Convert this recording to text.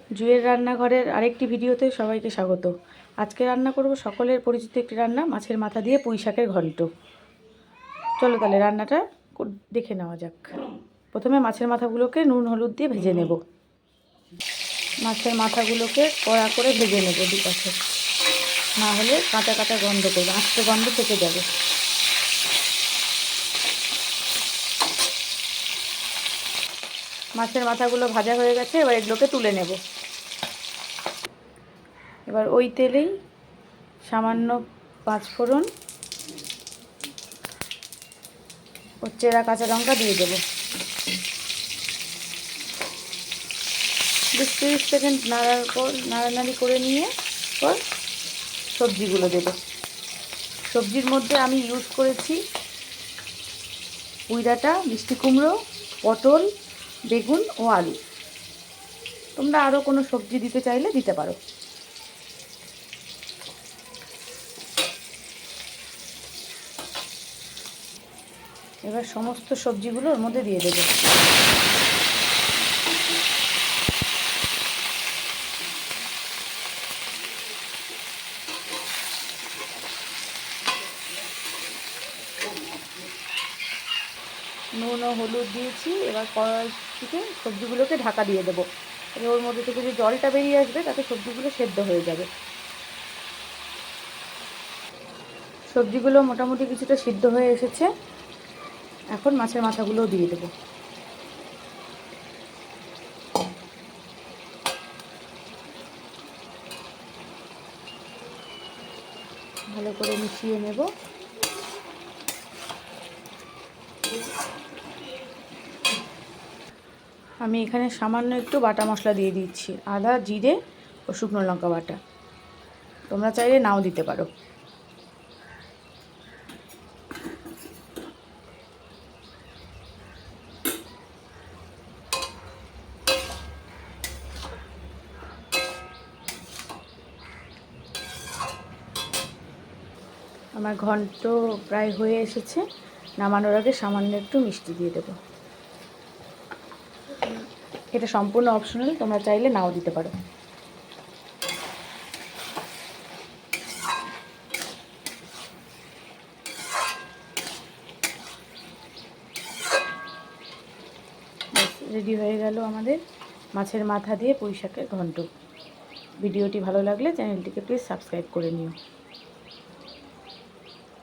জুয়ের রান্নাঘরের আরেকটি ভিডিওতে সবাইকে স্বাগত। আজকে রান্না করব সকলের পরিচিত একটি রান্না, মাছের মাথা দিয়ে পুঁই শাকের ঘন্ট। চলো তাহলে রান্নাটা দেখে নেওয়া যাক। প্রথমে মাছের মাথাগুলোকে নুন হলুদ দিয়ে ভেজে নেব। মাছের মাথাগুলোকে কড়া করে ভেজে নেব দুপাশে, না হলে কাঁচা কাঁচা গন্ধ করবে, আস্তে গন্ধ থেকে যাবে। মাছের মাথাগুলো ভাজা হয়ে গেছে, এবার এগুলোকে তুলে নেব। এবার ওই তেলেই সামান্য 5 ফোড়ন ও চেরা কাঁচা লঙ্কা দিয়ে দেবো। 20-30 সেকেন্ড নাড়ানাড়ি করে নিয়ে পর সবজিগুলো দেব। সবজির মধ্যে আমি ইউজ করেছি পুঁই ডাঁটা, মিষ্টি কুমড়ো, পটল, বেগুন ও আলু। তোমরা আরও কোনো সবজি দিতে চাইলে দিতে পারো। এবার সমস্ত সবজিগুলো ওর মধ্যে দিয়ে দেবো। নুন ও হলুদ দিয়েছি। এবার কড়াই থেকে সবজিগুলোকে ঢাকা দিয়ে দেবো। এবার ওর মধ্যে থেকে যে জলটা বেরিয়ে আসবে তাতে সবজিগুলো সেদ্ধ হয়ে যাবে। সবজিগুলো মোটামুটি কিছুটা সিদ্ধ হয়ে এসেছে। এখন মাছের মাথাগুলোও দিয়ে দেবো। ভালো করে মিশিয়ে নেব। আমি এখানে সামান্য একটু বাটা মশলা দিয়ে দিচ্ছি, আদা, জিরে ও শুকনো লঙ্কা বাটা। তোমরা চাইলে নাও দিতে পারো। আমার ঘন্ট প্রায় হয়ে এসেছে। নামানোর আগে সামান্য একটু মিষ্টি দিয়ে দেবো। এটা সম্পূর্ণ অপশনাল, তোমরা চাইলে নাও দিতে পারো। রেডি হয়ে গেল আমাদের মাছের মাথা দিয়ে পুঁই শাকের ঘন্ট। ভিডিওটি ভালো লাগলে চ্যানেলটিকে প্লিজ সাবস্ক্রাইব করে নিও।